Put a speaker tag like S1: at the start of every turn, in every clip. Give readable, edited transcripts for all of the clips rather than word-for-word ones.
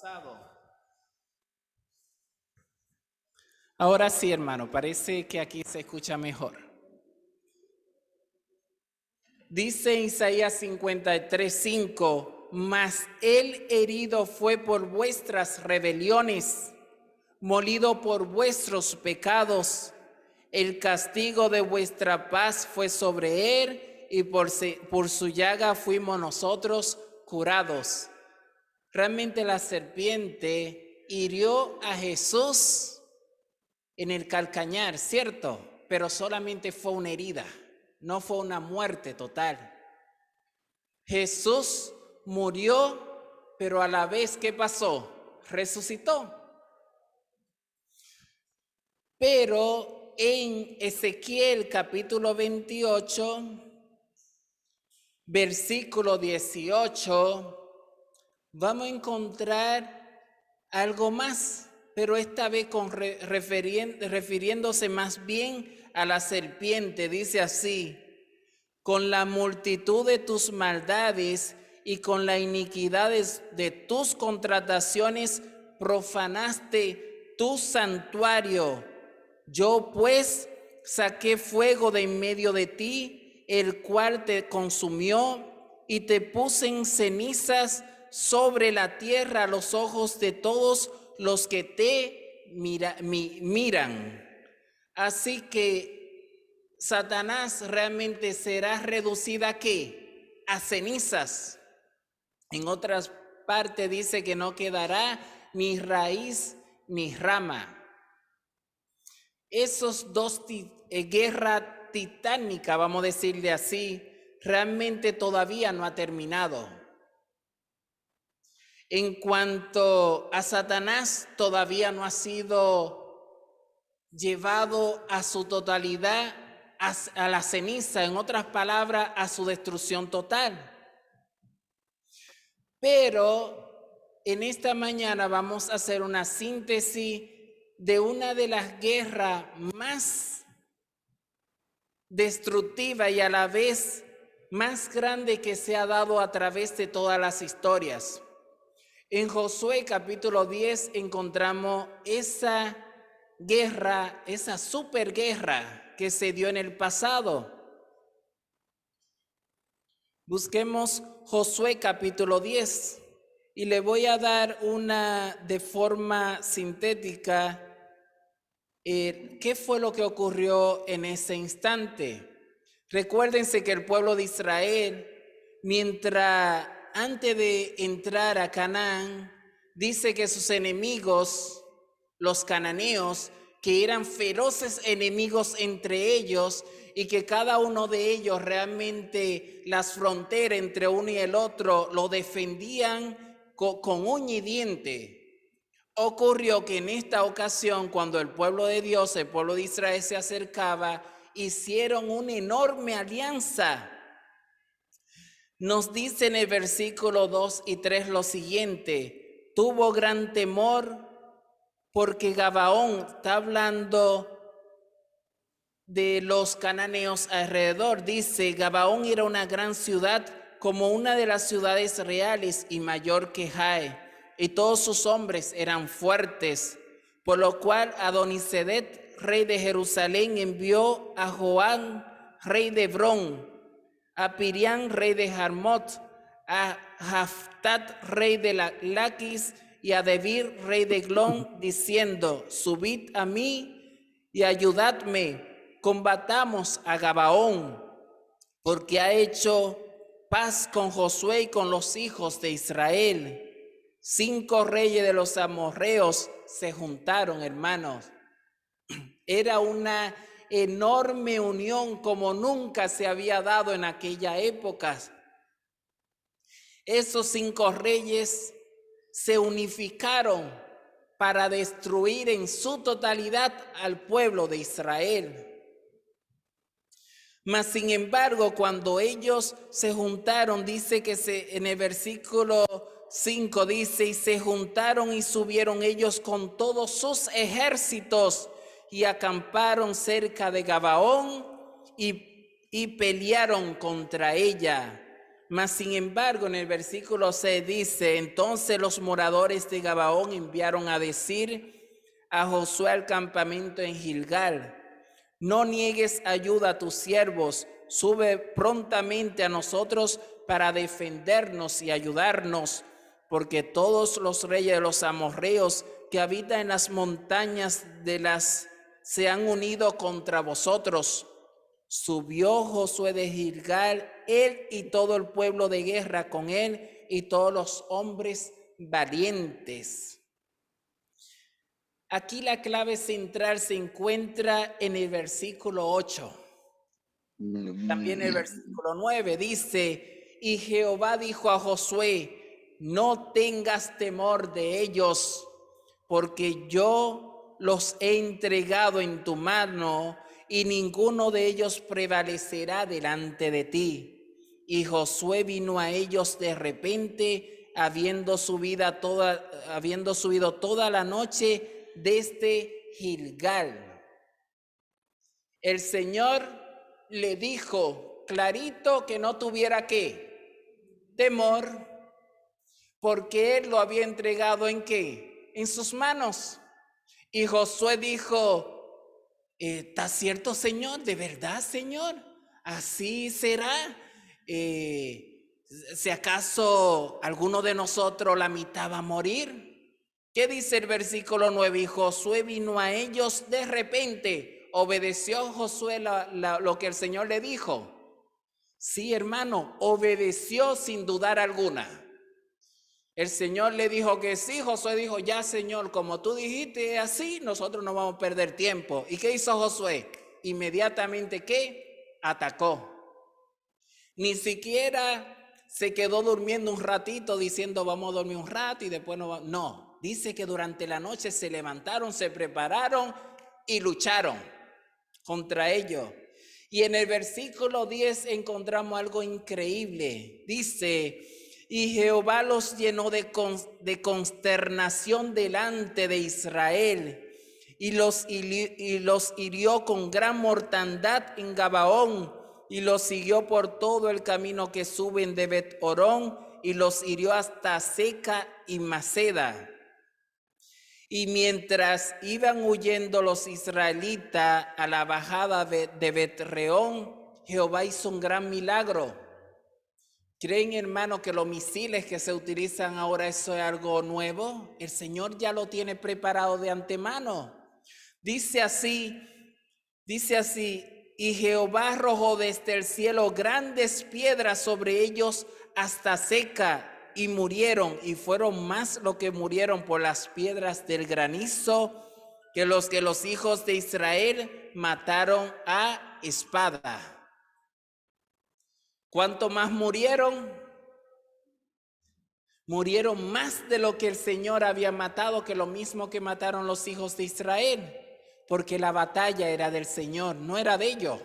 S1: pasado. Ahora sí, hermano, parece que aquí se escucha mejor. Dice Isaías 53:5, mas él herido fue por vuestras rebeliones, molido por vuestros pecados. El castigo de vuestra paz fue sobre él, y por su llaga fuimos nosotros curados. Realmente la serpiente hirió a Jesús en el calcañar, ¿cierto? Pero solamente fue una herida, no fue una muerte total. Jesús murió, pero a la vez, ¿qué pasó? Resucitó. Pero en Ezequiel capítulo 28, versículo 18, vamos a encontrar algo más, pero esta vez refiriéndose más bien a la serpiente. Dice así: con la multitud de tus maldades y con la iniquidad de tus contrataciones profanaste tu santuario. Yo pues saqué fuego de en medio de ti, el cual te consumió, y te puse en cenizas sobre la tierra a los ojos de todos los que te miran. Así que Satanás realmente será reducida ¿a qué? A cenizas. En otras partes dice que no quedará ni raíz ni rama. Esos dos guerra titánica, vamos a decirle así, realmente todavía no ha terminado. En cuanto a Satanás, todavía no ha sido llevado a su totalidad, a la ceniza, en otras palabras, a su destrucción total. Pero en esta mañana vamos a hacer una síntesis de una de las guerras más destructivas y a la vez más grande que se ha dado a través de todas las historias. En Josué capítulo 10 encontramos esa guerra, esa superguerra que se dio en el pasado. Busquemos Josué capítulo 10 y le voy a dar una de forma sintética. ¿Qué fue lo que ocurrió en ese instante? Recuérdense que el pueblo de Israel, mientras antes de entrar a Canaán, dice que sus enemigos, los cananeos, que eran feroces enemigos entre ellos y que cada uno de ellos realmente las fronteras entre uno y el otro lo defendían con uña y diente. Ocurrió que en esta ocasión, cuando el pueblo de Dios, el pueblo de Israel se acercaba, hicieron una enorme alianza. Nos dice en el versículo 2 y 3 lo siguiente: tuvo gran temor porque Gabaón, está hablando de los cananeos alrededor, dice, Gabaón era una gran ciudad, como una de las ciudades reales y mayor que Jai, y todos sus hombres eran fuertes, por lo cual Adonisedec, rey de Jerusalén, envió a Joán, rey de Hebrón, a Pirián, rey de Jarmot, a Jaftat, rey de Laquis, y a Debir, rey de Glón, diciendo, subid a mí y ayudadme, combatamos a Gabaón, porque ha hecho paz con Josué y con los hijos de Israel. 5 reyes de los amorreos se juntaron, hermanos. Era una enorme unión como nunca se había dado en aquella época. Esos 5 reyes se unificaron para destruir en su totalidad al pueblo de Israel. Mas sin embargo, cuando ellos se juntaron, dice que en el versículo 5 dice, y se juntaron y subieron ellos con todos sus ejércitos y acamparon cerca de Gabaón y pelearon contra ella. Mas sin embargo, en el versículo 6 dice, entonces los moradores de Gabaón enviaron a decir a Josué al campamento en Gilgal, no niegues ayuda a tus siervos, sube prontamente a nosotros para defendernos y ayudarnos, porque todos los reyes de los amorreos que habitan en las montañas se han unido contra vosotros. Subió Josué de Gilgal, él y todo el pueblo de guerra con él y todos los hombres valientes. Aquí la clave central se encuentra en el versículo 8. También el versículo 9 dice, y Jehová dijo a Josué, no tengas temor de ellos, porque yo los he entregado en tu mano, y ninguno de ellos prevalecerá delante de ti. Y Josué vino a ellos de repente, habiendo subido toda la noche desde Gilgal. El Señor le dijo clarito que no tuviera ¿qué? Temor, porque él lo había entregado ¿en qué? En sus manos. Y Josué dijo, ¿está cierto, Señor? ¿De verdad, Señor? ¿Así será? Si acaso alguno de nosotros la mitad va a morir. ¿Qué dice el versículo 9? Y Josué vino a ellos de repente. ¿Obedeció Josué lo que el Señor le dijo? Sí, hermano, obedeció sin dudar alguna. El Señor le dijo que sí, Josué dijo, ya Señor, como tú dijiste así, nosotros no vamos a perder tiempo. ¿Y qué hizo Josué? Inmediatamente, ¿qué? Atacó. Ni siquiera se quedó durmiendo un ratito diciendo vamos a dormir un rato y después no vamos. No, dice que durante la noche se levantaron, se prepararon y lucharon contra ellos. Y en el versículo 10 encontramos algo increíble. Dice, y Jehová los llenó de consternación delante de Israel y los hirió con gran mortandad en Gabaón y los siguió por todo el camino que suben de Bet-Orón y los hirió hasta Seca y Maceda. Y mientras iban huyendo los israelitas a la bajada de Bet-Reón, Jehová hizo un gran milagro. ¿Creen, hermano, que los misiles que se utilizan ahora eso es algo nuevo? El Señor ya lo tiene preparado de antemano. Dice así, y Jehová arrojó desde el cielo grandes piedras sobre ellos hasta Seca, y murieron, y fueron más lo que murieron por las piedras del granizo que los hijos de Israel mataron a espada. ¿Cuánto más murieron? Murieron más de lo que el Señor había matado, que lo mismo que mataron los hijos de Israel, porque la batalla era del Señor, no era de ellos.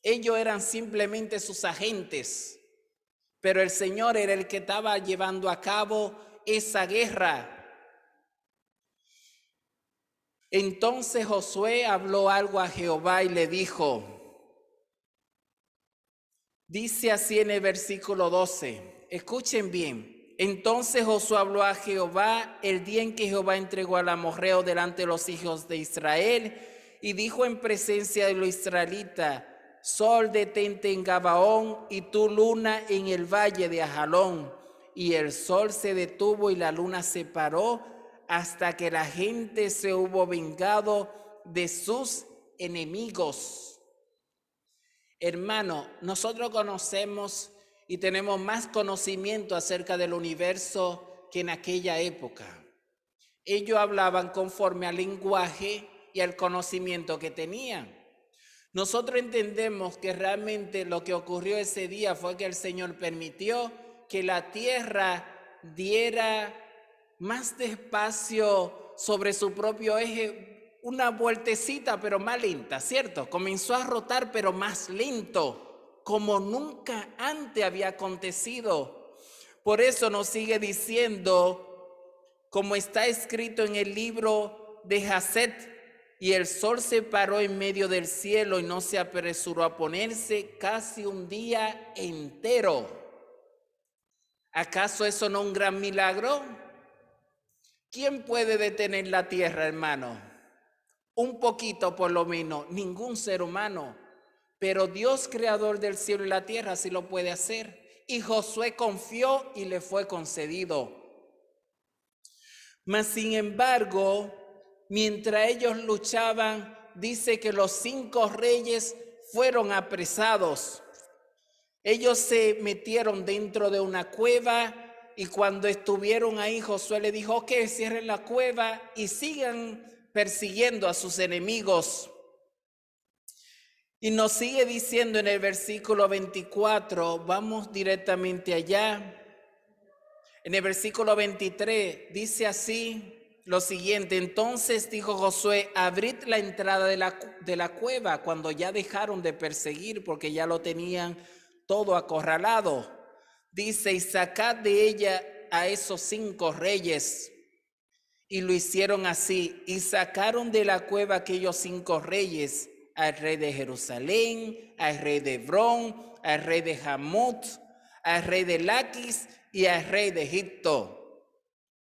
S1: Ellos eran simplemente sus agentes, pero el Señor era el que estaba llevando a cabo esa guerra. Entonces Josué habló algo a Jehová y le dijo, dice así en el versículo 12, escuchen bien. Entonces Josué habló a Jehová el día en que Jehová entregó al amorreo delante de los hijos de Israel y dijo en presencia de los israelitas, sol detente en Gabaón y tu luna en el valle de Ajalón. Y el sol se detuvo y la luna se paró hasta que la gente se hubo vengado de sus enemigos. Hermano, nosotros conocemos y tenemos más conocimiento acerca del universo que en aquella época. Ellos hablaban conforme al lenguaje y al conocimiento que tenían. Nosotros entendemos que realmente lo que ocurrió ese día fue que el Señor permitió que la tierra diera más despacio sobre su propio eje, una vueltecita pero más lenta, ¿cierto? Comenzó a rotar pero más lento, como nunca antes había acontecido. Por eso nos sigue diciendo, como está escrito en el libro de Jaset, y el sol se paró en medio del cielo y no se apresuró a ponerse casi un día entero. ¿Acaso eso no es un gran milagro? ¿Quién puede detener la tierra, hermano? Un poquito por lo menos, ningún ser humano. Pero Dios, creador del cielo y la tierra, sí lo puede hacer. Y Josué confió y le fue concedido. Mas sin embargo, mientras ellos luchaban, dice que los 5 reyes fueron apresados. Ellos se metieron dentro de una cueva y cuando estuvieron ahí, Josué le dijo, ok, cierren la cueva y sigan persiguiendo a sus enemigos. Y nos sigue diciendo en el versículo 24, vamos directamente allá. En el versículo 23 dice así lo siguiente: entonces dijo Josué, abrid la entrada de la cueva, cuando ya dejaron de perseguir porque ya lo tenían todo acorralado. Dice, y sacad de ella a esos 5 reyes. Y lo hicieron así, y sacaron de la cueva aquellos 5 reyes, al rey de Jerusalén, al rey de Hebrón, al rey de Hamut, al rey de Laquis y al rey de Egipto.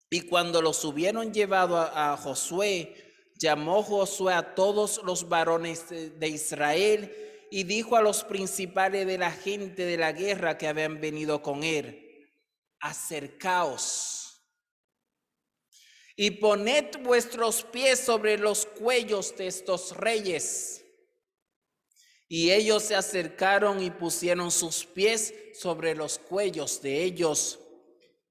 S1: Y cuando los hubieron llevado a Josué, llamó Josué a todos los varones de Israel y dijo a los principales de la gente de la guerra que habían venido con él, acercaos y poned vuestros pies sobre los cuellos de estos reyes. Y ellos se acercaron y pusieron sus pies sobre los cuellos de ellos.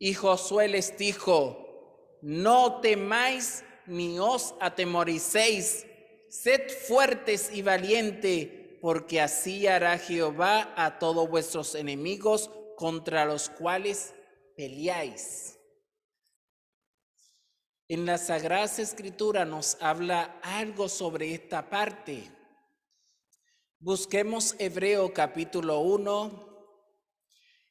S1: Y Josué les dijo, no temáis ni os atemoricéis, sed fuertes y valientes, porque así hará Jehová a todos vuestros enemigos contra los cuales peleáis. En la Sagrada Escritura nos habla algo sobre esta parte. Busquemos Hebreo capítulo 1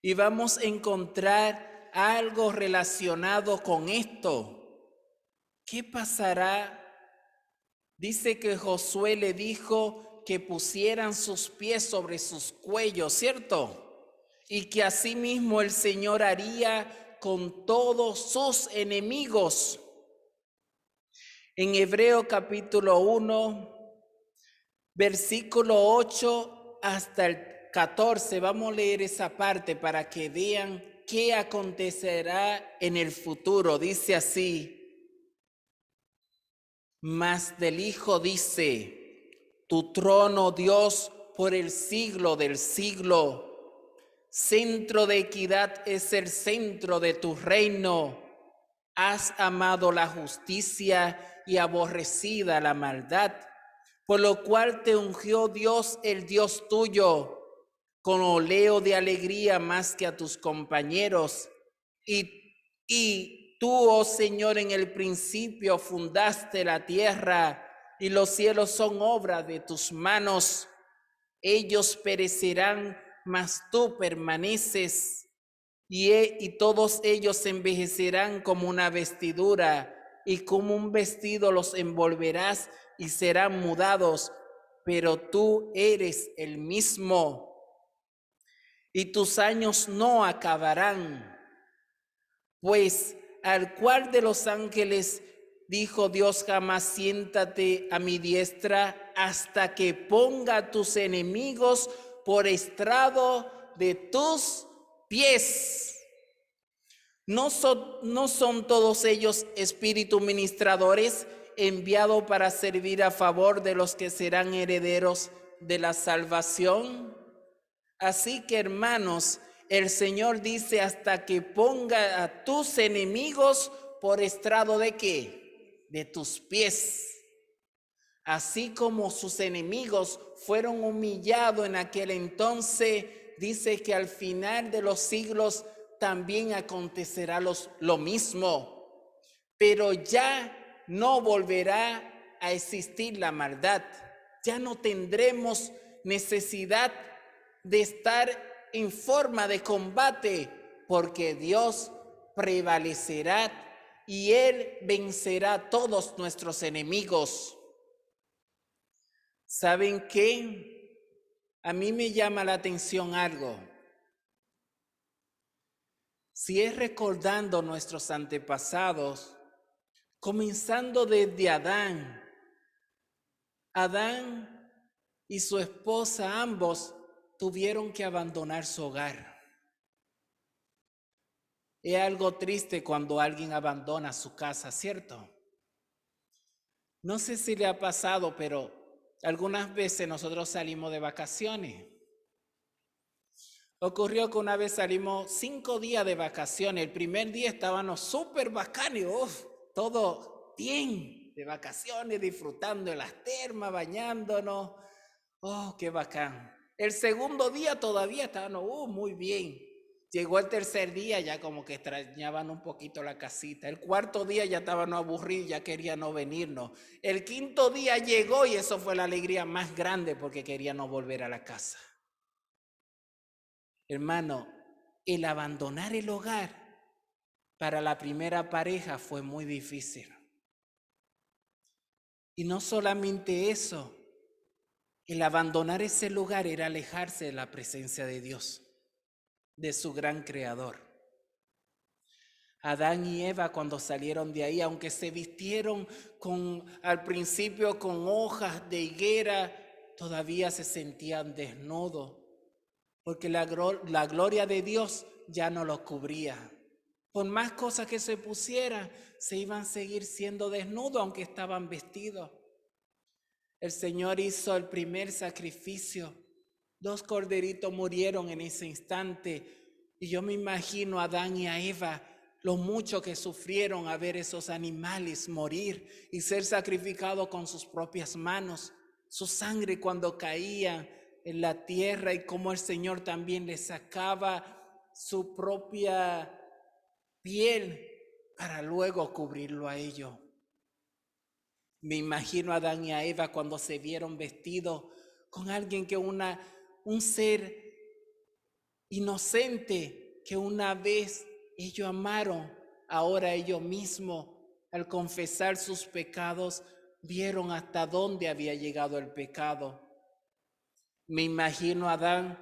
S1: y vamos a encontrar algo relacionado con esto. ¿Qué pasará? Dice que Josué le dijo que pusieran sus pies sobre sus cuellos, ¿cierto? Y que asimismo el Señor haría con todos sus enemigos. En Hebreo capítulo 1, versículo 8 hasta el 14, vamos a leer esa parte para que vean qué acontecerá en el futuro. Dice así, mas del Hijo dice, tu trono, Dios, por el siglo del siglo, centro de equidad es el centro de tu reino. Has amado la justicia y aborrecida la maldad, por lo cual te ungió Dios, el Dios tuyo, con oleo de alegría más que a tus compañeros. Y tú, oh Señor, en el principio fundaste la tierra, y los cielos son obra de tus manos. Ellos perecerán, mas tú permaneces. Y todos ellos envejecerán como una vestidura, y como un vestido los envolverás y serán mudados, pero tú eres el mismo, y tus años no acabarán. Pues al cual de los ángeles dijo Dios jamás, siéntate a mi diestra hasta que ponga a tus enemigos por estrado de tus pies. ¿No son todos ellos espíritus ministradores enviados para servir a favor de los que serán herederos de la salvación? Así que, hermanos, el Señor dice hasta que ponga a tus enemigos por estrado ¿de qué? De tus pies. Así como sus enemigos fueron humillados en aquel entonces, dice que al final de los siglos también acontecerá lo mismo, pero ya no volverá a existir la maldad. Ya no tendremos necesidad de estar en forma de combate, porque Dios prevalecerá y Él vencerá a todos nuestros enemigos. ¿Saben qué? A mí me llama la atención algo. si es recordando nuestros antepasados, comenzando desde Adán. Adán y su esposa ambos tuvieron que abandonar su hogar. Es algo triste cuando alguien abandona su casa, ¿cierto? No sé si le ha pasado, pero algunas veces nosotros salimos de vacaciones. Ocurrió que una vez salimos 5 días de vacaciones. El primer día estábamos súper bacanes, todo bien, de vacaciones, disfrutando de las termas, bañándonos. Oh, qué bacán. El segundo día todavía estábamos, muy bien. Llegó el tercer día, ya como que extrañaban un poquito la casita. El cuarto día ya estaban aburridos, ya querían no venirnos. El quinto día llegó y eso fue la alegría más grande porque querían no volver a la casa. Hermano, el abandonar el hogar para la primera pareja fue muy difícil. Y no solamente eso, el abandonar ese lugar era alejarse de la presencia de Dios, de su gran creador. Adán y Eva cuando salieron de ahí, aunque se vistieron al principio con hojas de higuera, todavía se sentían desnudos, porque la gloria de Dios ya no los cubría. Por más cosas que se pusieran, se iban a seguir siendo desnudos aunque estaban vestidos. El Señor hizo el primer sacrificio. 2 corderitos murieron en ese instante. Y yo me imagino a Adán y a Eva, lo mucho que sufrieron a ver esos animales morir y ser sacrificados con sus propias manos. Su sangre cuando caía en la tierra y cómo el Señor también les sacaba su propia piel para luego cubrirlo a ellos. Me imagino a Adán y a Eva cuando se vieron vestidos con alguien que un ser inocente que una vez ellos amaron, ahora ellos mismos al confesar sus pecados vieron hasta dónde había llegado el pecado. Me imagino a Adán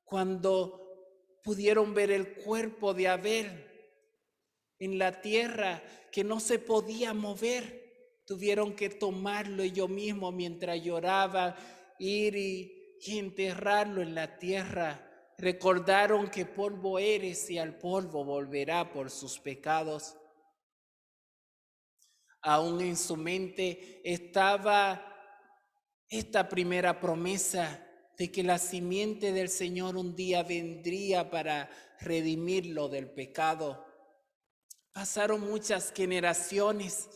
S1: cuando pudieron ver el cuerpo de Abel en la tierra que no se podía mover. Tuvieron que tomarlo ellos mismos mientras lloraban, ir y enterrarlo en la tierra. Recordaron que polvo eres y al polvo volverá por sus pecados. Aún en su mente estaba esta primera promesa de que la simiente del Señor un día vendría para redimirlo del pecado. Pasaron muchas generaciones,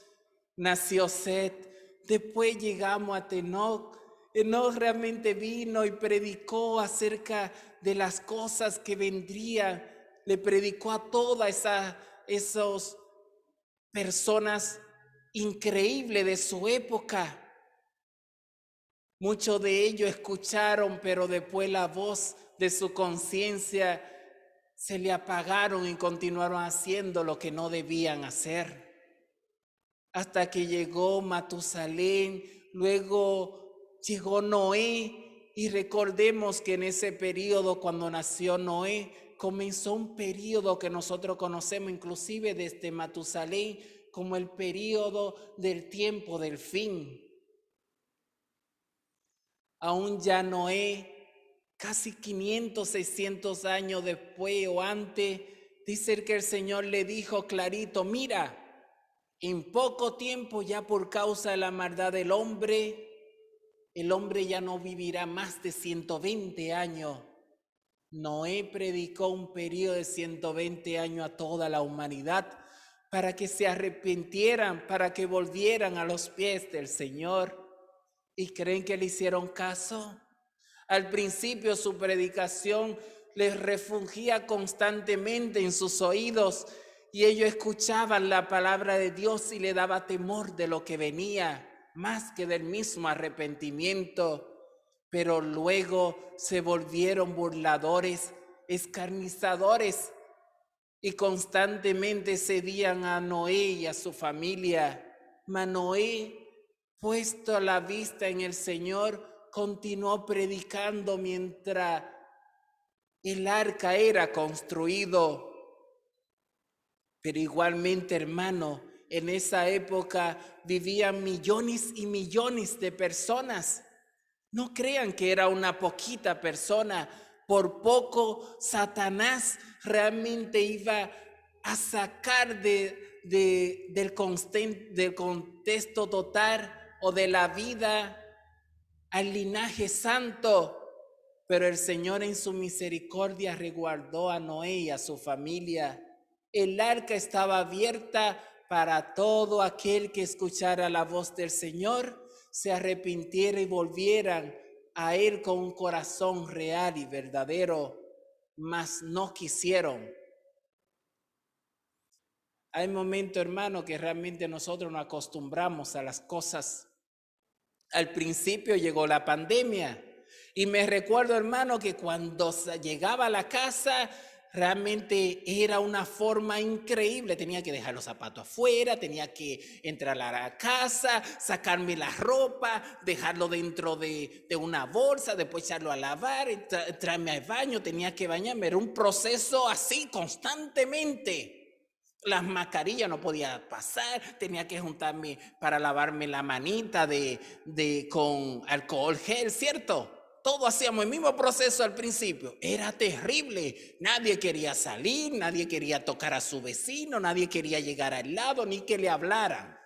S1: nació Set, después llegamos a Enoc. Enoc realmente vino y predicó acerca de las cosas que vendrían. Le predicó a todas esas personas increíbles de su época. Muchos de ellos escucharon, pero después la voz de su conciencia se le apagaron y continuaron haciendo lo que no debían hacer. Hasta que llegó Matusalén, luego llegó Noé, y recordemos que en ese periodo, cuando nació Noé, comenzó un periodo que nosotros conocemos inclusive desde Matusalén como el periodo del tiempo del fin. Aún ya Noé, casi 500, 600 años después o antes, dice que el Señor le dijo clarito, mira, en poco tiempo ya por causa de la maldad del hombre, el hombre ya no vivirá más de 120 años. Noé predicó un periodo de 120 años a toda la humanidad para que se arrepintieran, para que volvieran a los pies del Señor. ¿Y creen que le hicieron caso? Al principio su predicación les refugía constantemente en sus oídos y ellos escuchaban la palabra de Dios y le daba temor de lo que venía, más que del mismo arrepentimiento. Pero luego se volvieron burladores, escarnizadores y constantemente cedían a Noé y a su familia. Mas Noé, puesto la vista en el Señor, continuó predicando mientras el arca era construido. Pero igualmente, hermano, en esa época vivían millones y millones de personas. No crean que era una poquita persona. Por poco Satanás realmente iba a sacar del contexto total o de la vida al linaje santo. Pero el Señor en su misericordia resguardó a Noé y a su familia. El arca estaba abierta para todo aquel que escuchara la voz del Señor, se arrepintiera y volvieran a Él con un corazón real y verdadero, mas no quisieron. Hay momentos, hermano, que realmente nosotros nos acostumbramos a las cosas. Al principio llegó la pandemia y me recuerdo, hermano, que cuando llegaba a la casa realmente era una forma increíble. Tenía que dejar los zapatos afuera, tenía que entrar a la casa, sacarme la ropa, dejarlo dentro de una bolsa, después echarlo a lavar, traerme al baño, tenía que bañarme. Era un proceso así constantemente. Las mascarillas no podía pasar, tenía que juntarme para lavarme la manita con alcohol gel, ¿cierto? Todo hacíamos el mismo proceso al principio. Era terrible. Nadie quería salir, nadie quería tocar a su vecino, nadie quería llegar al lado, ni que le hablaran.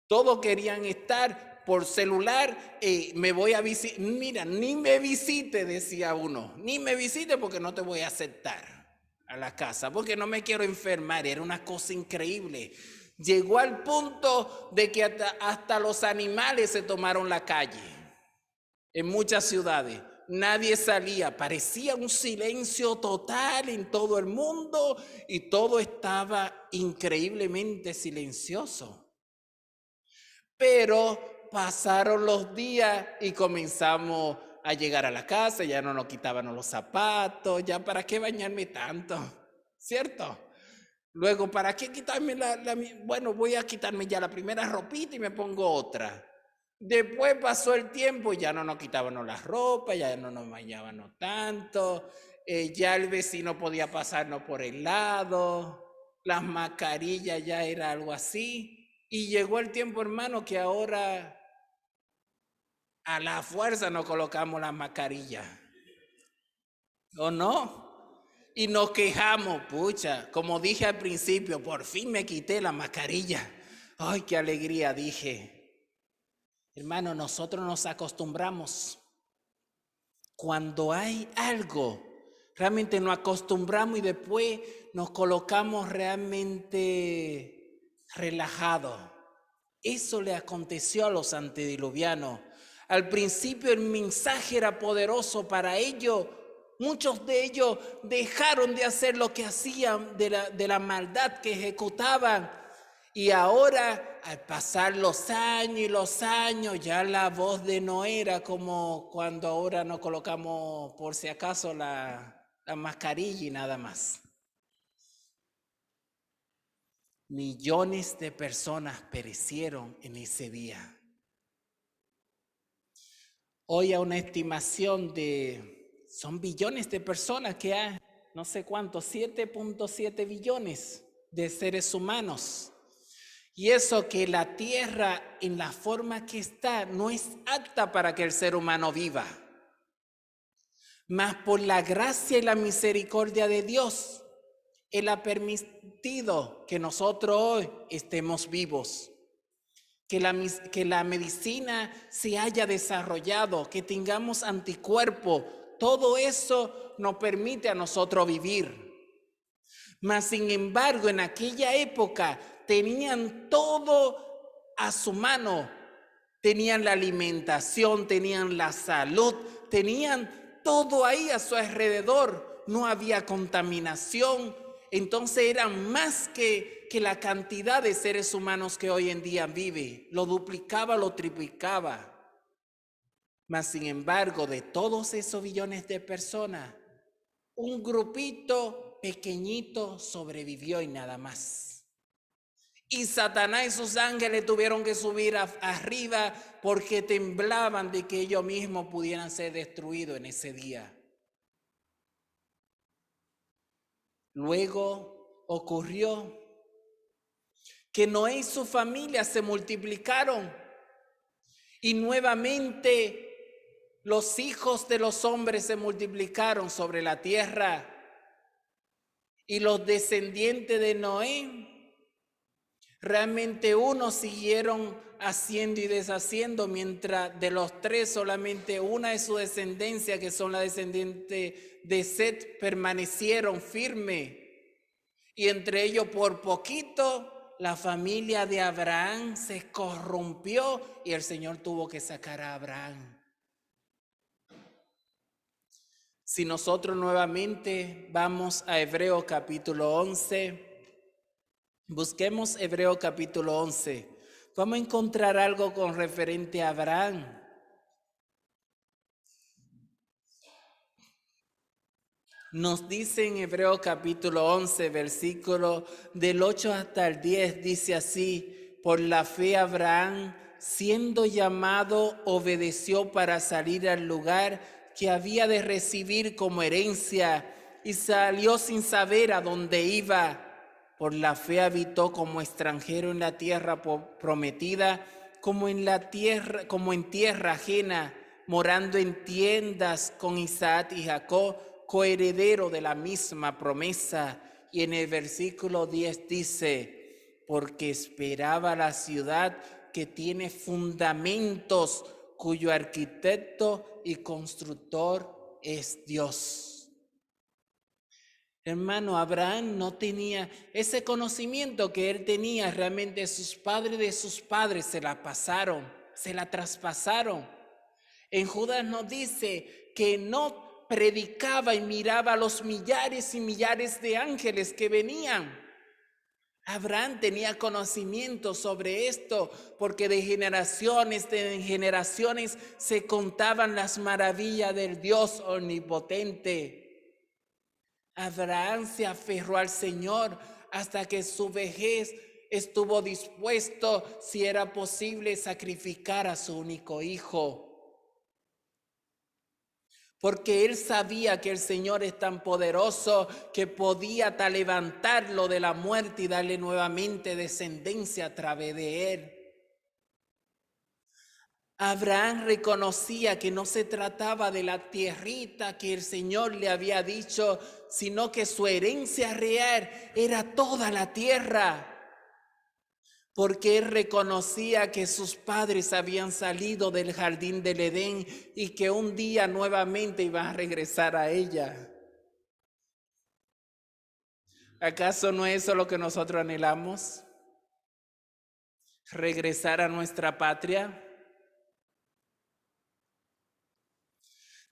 S1: Todos querían estar por celular, me voy a visitar. Mira, ni me visite, decía uno. Ni me visite porque no te voy a aceptar a la casa, porque no me quiero enfermar. Era una cosa increíble. Llegó al punto de que hasta los animales se tomaron la calle. En muchas ciudades nadie salía, parecía un silencio total en todo el mundo y todo estaba increíblemente silencioso. Pero pasaron los días y comenzamos a llegar a la casa, ya no nos quitaban los zapatos, ya para qué bañarme tanto, ¿cierto? Luego, ¿para qué quitarme bueno, voy a quitarme ya la primera ropita y me pongo otra. Después pasó el tiempo, ya no nos quitaban las ropas, ya no nos bañábamos tanto, ya el vecino podía pasarnos por el lado, las mascarillas ya era algo así. Y llegó el tiempo, hermano, que ahora a la fuerza nos colocamos las mascarillas. ¿O no? Y nos quejamos, pucha, como dije al principio, por fin me quité la mascarilla. Ay, qué alegría, dije. Hermano, nosotros nos acostumbramos. Cuando hay algo, realmente nos acostumbramos y después nos colocamos realmente relajados. Eso le aconteció a los antediluvianos. Al principio el mensaje era poderoso para ellos. Muchos de ellos dejaron de hacer lo que hacían, de la maldad que ejecutaban. Y ahora, al pasar los años, ya la voz de Noé era como cuando ahora nos colocamos por si acaso la mascarilla y nada más. Millones de personas perecieron en ese día. Hoy a una estimación son billones de personas que hay, no sé cuántos, 7.7 billones de seres humanos. Y eso que la tierra en la forma que está no es apta para que el ser humano viva. Mas por la gracia y la misericordia de Dios, Él ha permitido que nosotros hoy estemos vivos. Que la medicina se haya desarrollado, que tengamos anticuerpos. Todo eso nos permite a nosotros vivir. Mas sin embargo, en aquella época tenían todo a su mano. Tenían la alimentación, tenían la salud, tenían todo ahí a su alrededor. No había contaminación. Entonces eran más que la cantidad de seres humanos que hoy en día vive. Lo duplicaba, lo triplicaba. Mas sin embargo, de todos esos billones de personas, un grupito pequeñito sobrevivió y nada más. Y Satanás y sus ángeles tuvieron que subir arriba porque temblaban de que ellos mismos pudieran ser destruidos en ese día. Luego ocurrió que Noé y su familia se multiplicaron y nuevamente los hijos de los hombres se multiplicaron sobre la tierra y los descendientes de Noé realmente unos siguieron haciendo y deshaciendo, mientras de los tres solamente una de su descendencia, que son la descendiente de Set, permanecieron firmes. Y entre ellos por poquito la familia de Abraham se corrompió y el Señor tuvo que sacar a Abraham. Si nosotros nuevamente vamos a Hebreo capítulo 11, busquemos Hebreo capítulo 11. Vamos a encontrar algo con referente a Abraham. Nos dice en Hebreo capítulo 11, versículo del 8 hasta el 10, dice así: por la fe Abraham, siendo llamado, obedeció para salir al lugar que había de recibir como herencia y salió sin saber a dónde iba. Por la fe habitó como extranjero en la tierra prometida, como en tierra ajena, morando en tiendas con Isaac y Jacob, coheredero de la misma promesa. Y en el versículo 10 dice: porque esperaba la ciudad que tiene fundamentos, cuyo arquitecto y constructor es Dios. Hermano, Abraham no tenía ese conocimiento que él tenía. Realmente sus padres de sus padres se la traspasaron. En Judas nos dice que no predicaba y miraba a los millares y millares de ángeles que venían. Abraham tenía conocimiento sobre esto, porque de generaciones en generaciones se contaban las maravillas del Dios omnipotente. Abraham se aferró al Señor hasta que su vejez estuvo dispuesto, si era posible, sacrificar a su único hijo. Porque él sabía que el Señor es tan poderoso que podía hasta levantarlo de la muerte y darle nuevamente descendencia a través de él. Abraham reconocía que no se trataba de la tierrita que el Señor le había dicho, sino que su herencia real era toda la tierra. Porque él reconocía que sus padres habían salido del jardín del Edén y que un día nuevamente iban a regresar a ella. ¿Acaso no es eso lo que nosotros anhelamos? ¿Regresar a nuestra patria?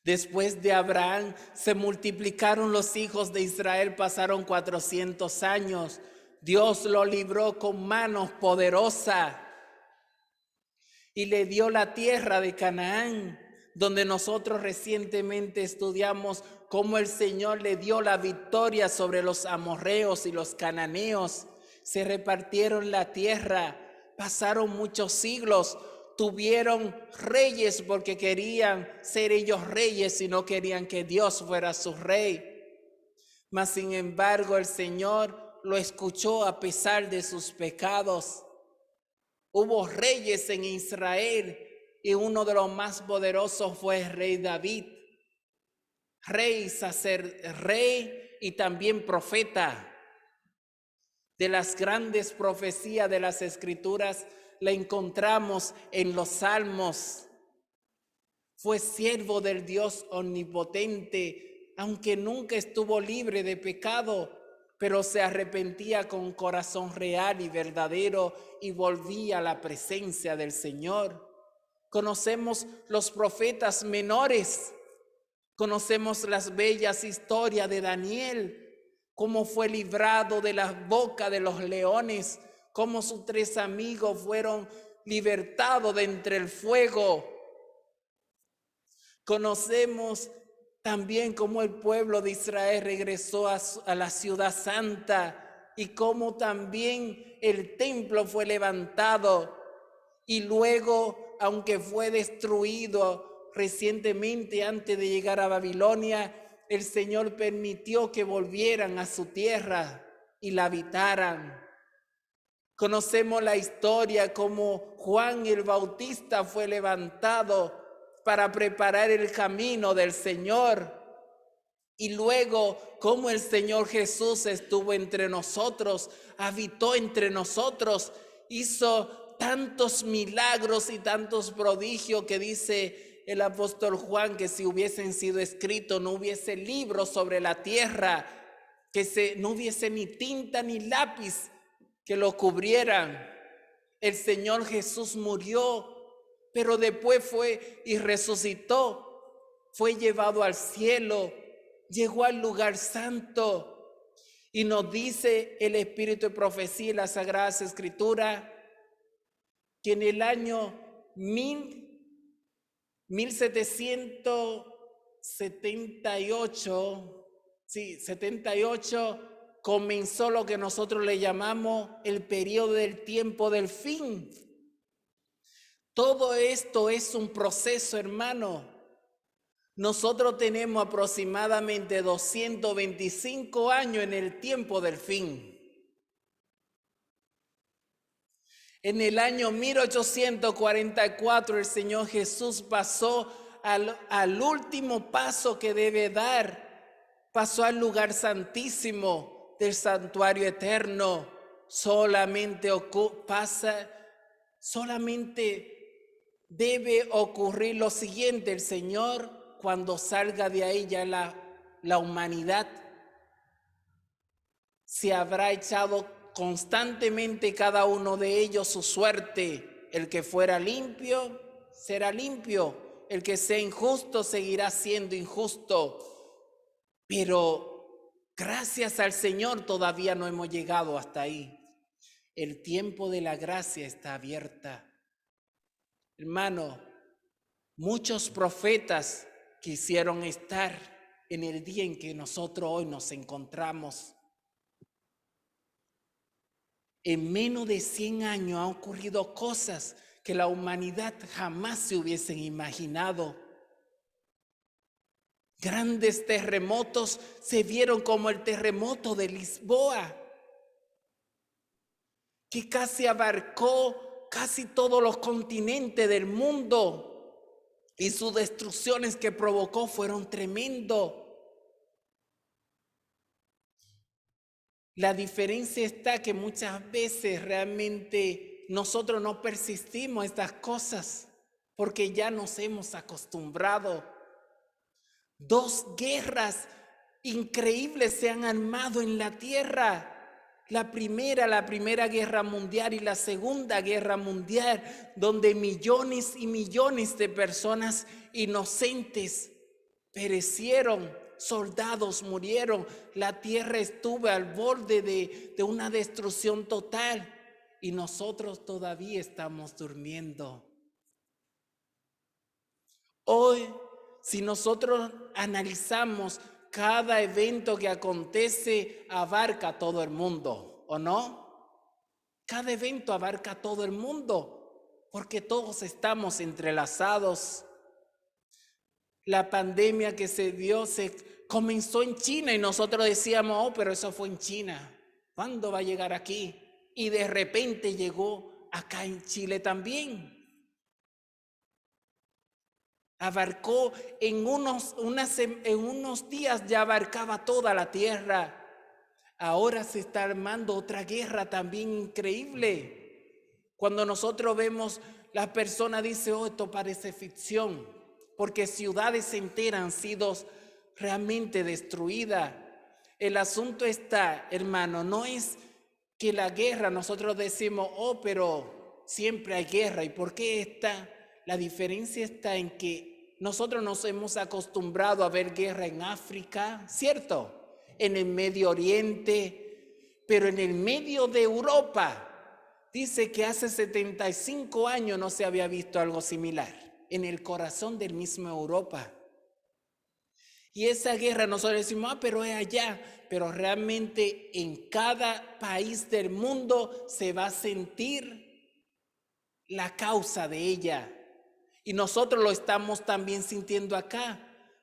S1: Después de Abraham se multiplicaron los hijos de Israel, pasaron 400 años. Dios lo libró con manos poderosas y le dio la tierra de Canaán, donde nosotros recientemente estudiamos cómo el Señor le dio la victoria sobre los amorreos y los cananeos. Se repartieron la tierra, pasaron muchos siglos. Tuvieron reyes porque querían ser ellos reyes y no querían que Dios fuera su rey. Mas sin embargo el Señor lo escuchó a pesar de sus pecados. Hubo reyes en Israel y uno de los más poderosos fue el rey David. Rey y también profeta. De las grandes profecías de las Escrituras la encontramos en los Salmos. Fue siervo del Dios omnipotente, aunque nunca estuvo libre de pecado, pero se arrepentía con corazón real y verdadero y volvía a la presencia del Señor. Conocemos los profetas menores, conocemos las bellas historias de Daniel, cómo fue librado de la boca de los leones, cómo sus 3 amigos fueron libertados de entre el fuego. Conocemos también cómo el pueblo de Israel regresó a la ciudad santa y cómo también el templo fue levantado y luego, aunque fue destruido recientemente antes de llegar a Babilonia, el Señor permitió que volvieran a su tierra. y la habitaran. Conocemos la historia como Juan el Bautista fue levantado para preparar el camino del Señor. Y luego cómo el Señor Jesús estuvo entre nosotros, habitó entre nosotros, hizo tantos milagros y tantos prodigios que dice el apóstol Juan que si hubiesen sido escritos no hubiese libros sobre la tierra, que no hubiese ni tinta ni lápiz que lo cubrieran. El Señor Jesús murió, pero después fue y resucitó, fue llevado al cielo, llegó al lugar santo y nos dice el Espíritu de profecía y las Sagradas Escrituras que en el año 1778 comenzó lo que nosotros le llamamos el periodo del tiempo del fin. Todo esto es un proceso, hermano. Nosotros tenemos aproximadamente 225 años en el tiempo del fin. En el año 1844 el Señor Jesús pasó al último paso que debe dar. Pasó al lugar santísimo del santuario eterno. Solamente debe ocurrir lo siguiente: el Señor, cuando salga de ahí ya la humanidad se habrá echado constantemente cada uno de ellos su suerte. El que fuera limpio, será limpio. El que sea injusto, seguirá siendo injusto. Pero gracias al Señor todavía no hemos llegado hasta ahí. El tiempo de la gracia está abierta. Hermano, muchos profetas quisieron estar en el día en que nosotros hoy nos encontramos. En menos de 100 años han ocurrido cosas que la humanidad jamás se hubiesen imaginado. Grandes terremotos se vieron como el terremoto de Lisboa, que casi abarcó casi todos los continentes del mundo, y sus destrucciones que provocó fueron tremendos. La diferencia está que muchas veces realmente nosotros no persistimos estas cosas porque ya nos hemos acostumbrado. 2 guerras increíbles se han armado en la tierra. La primera guerra mundial y la Segunda Guerra Mundial, donde millones y millones de personas inocentes perecieron. Soldados murieron, la tierra estuvo al borde de una destrucción total y nosotros todavía estamos durmiendo. Hoy, si nosotros analizamos, cada evento que acontece abarca a todo el mundo, ¿o no? Cada evento abarca a todo el mundo, porque todos estamos entrelazados. La pandemia que se dio comenzó en China y nosotros decíamos, oh, pero eso fue en China. ¿Cuándo va a llegar aquí? Y de repente llegó acá en Chile también. Abarcó en unos días, ya abarcaba toda la tierra. Ahora se está armando otra guerra también increíble. Cuando nosotros vemos, la persona dice, oh, esto parece ficción, porque ciudades enteras han sido realmente destruidas. El asunto está, hermano, no es que la guerra, nosotros decimos, oh, pero siempre hay guerra. ¿Y por qué está? La diferencia está en que nosotros nos hemos acostumbrado a ver guerra en África, ¿cierto? En el Medio Oriente, pero en el medio de Europa, dice que hace 75 años no se había visto algo similar, en el corazón del mismo Europa. Y esa guerra nosotros decimos, pero es allá, pero realmente en cada país del mundo se va a sentir la causa de ella. Y nosotros lo estamos también sintiendo acá,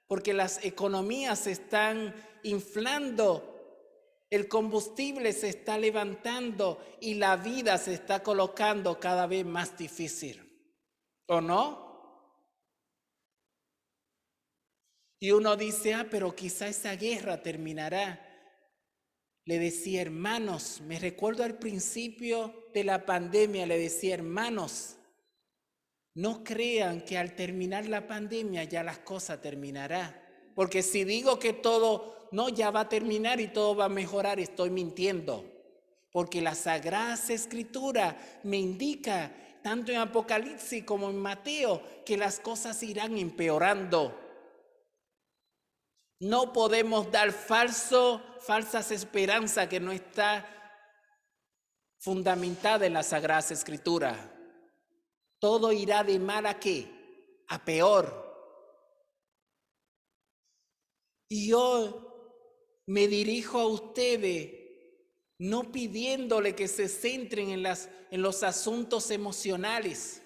S1: porque las economías se están inflando El combustible se está levantando y la vida se está colocando cada vez más difícil, ¿o no? Y uno dice, pero quizá esa guerra terminará. Le decía, hermanos, me recuerdo al principio de la pandemia, le decía, hermanos, no crean que al terminar la pandemia ya las cosas terminarán. Porque si digo que todo, no, ya va a terminar y todo va a mejorar, estoy mintiendo. Porque la Sagrada Escritura me indica, tanto en Apocalipsis como en Mateo, que las cosas irán empeorando. No podemos dar falsas esperanzas que no está fundamentada en la Sagrada Escritura. Todo irá de mal a qué, a peor. Y yo me dirijo a ustedes no pidiéndole que se centren en los asuntos emocionales,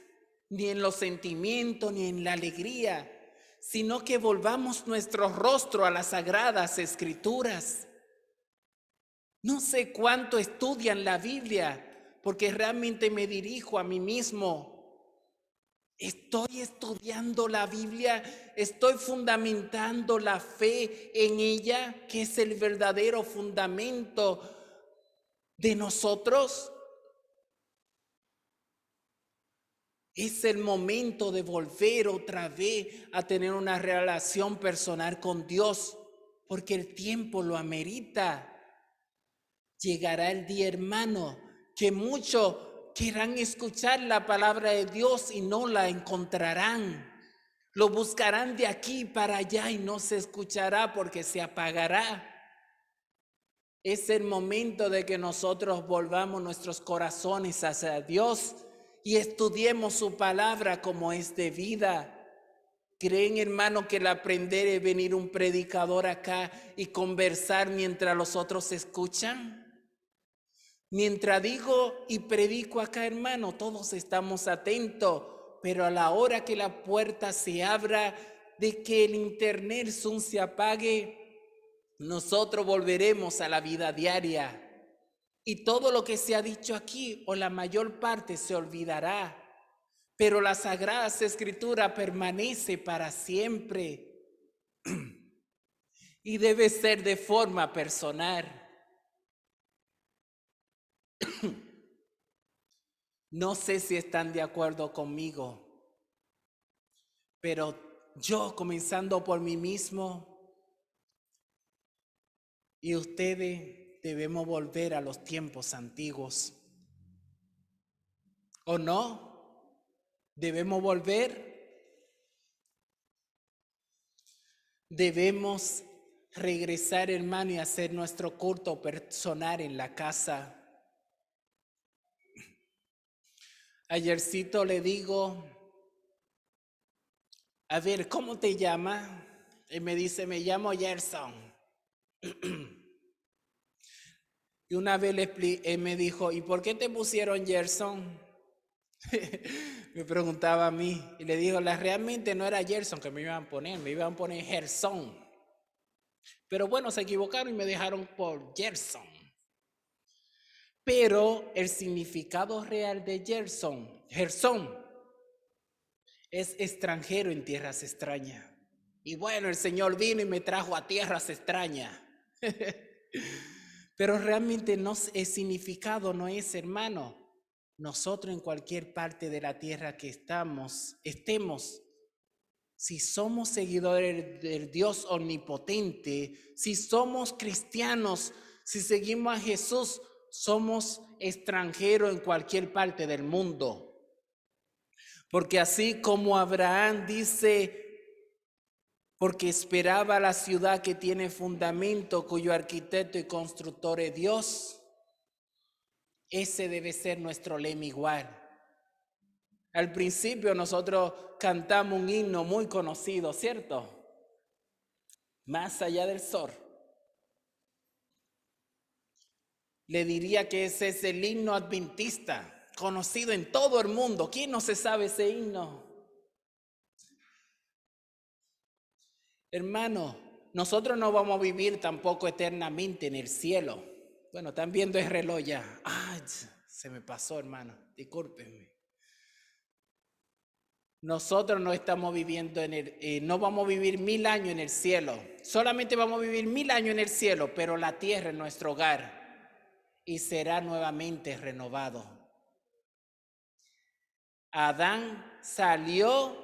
S1: ni en los sentimientos, ni en la alegría, sino que volvamos nuestro rostro a las Sagradas Escrituras. No sé cuánto estudian la Biblia, porque realmente me dirijo a mí mismo. Estoy estudiando la Biblia, estoy fundamentando la fe en ella, que es el verdadero fundamento de nosotros. Es el momento de volver otra vez a tener una relación personal con Dios, porque el tiempo lo amerita. Llegará el día, hermano, que muchos querrán escuchar la palabra de Dios y no la encontrarán. Lo buscarán de aquí para allá y no se escuchará porque se apagará. Es el momento de que nosotros volvamos nuestros corazones hacia Dios y estudiemos su palabra como es de vida. ¿Creen, hermano, que el aprender es venir un predicador acá y conversar mientras los otros escuchan? Mientras digo y predico acá, hermano, todos estamos atentos, pero a la hora que la puerta se abra, de que el internet Zoom se apague, nosotros volveremos a la vida diaria. Y todo lo que se ha dicho aquí, o la mayor parte, se olvidará. Pero la Sagrada Escritura permanece para siempre. Y debe ser de forma personal. No sé si están de acuerdo conmigo, pero yo, comenzando por mí mismo, y ustedes, debemos volver a los tiempos antiguos. ¿O no? ¿Debemos volver? Debemos regresar, hermano, y hacer nuestro culto personal en la casa. Ayercito le digo, a ver, ¿cómo te llamas? Y me dice, me llamo Gerson. Y una vez él me dijo, ¿y por qué te pusieron Gerson? Me preguntaba a mí. Y le dijo, realmente no era Gerson que me iban a poner Gerson. Pero bueno, se equivocaron y me dejaron por Gerson. Pero el significado real de Gerson es extranjero en tierras extrañas. Y bueno, el Señor vino y me trajo a tierras extrañas. Pero realmente no, el significado no es, hermano. Nosotros en cualquier parte de la tierra que estemos, si somos seguidores del Dios omnipotente, si somos cristianos, si seguimos a Jesús, somos extranjeros en cualquier parte del mundo. Porque así como Abraham dice, porque esperaba la ciudad que tiene fundamento, cuyo arquitecto y constructor es Dios, ese debe ser nuestro lema igual. Al principio nosotros cantamos un himno muy conocido, ¿cierto? Más allá del sol. Le diría que ese es el himno adventista, conocido en todo el mundo. ¿Quién no se sabe ese himno? Hermano, nosotros no vamos a vivir tampoco eternamente en el cielo. Bueno, están viendo el reloj ya. Ay, se me pasó, hermano. Discúlpenme. Nosotros no estamos viviendo no vamos a vivir 1000 años en el cielo. Solamente vamos a vivir 1000 años en el cielo, pero la tierra es nuestro hogar y será nuevamente renovado. Adán salió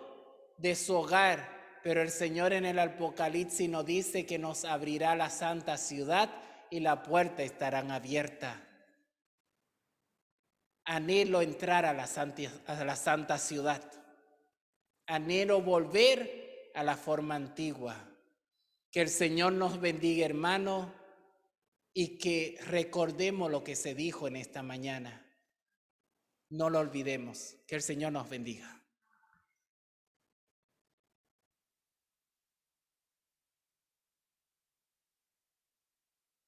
S1: de su hogar, pero el Señor en el Apocalipsis nos dice que nos abrirá la santa ciudad y la puerta estarán abierta. Anhelo entrar a la santa ciudad. Anhelo volver a la forma antigua. Que el Señor nos bendiga, hermano, y que recordemos lo que se dijo en esta mañana. No lo olvidemos. Que el Señor nos bendiga.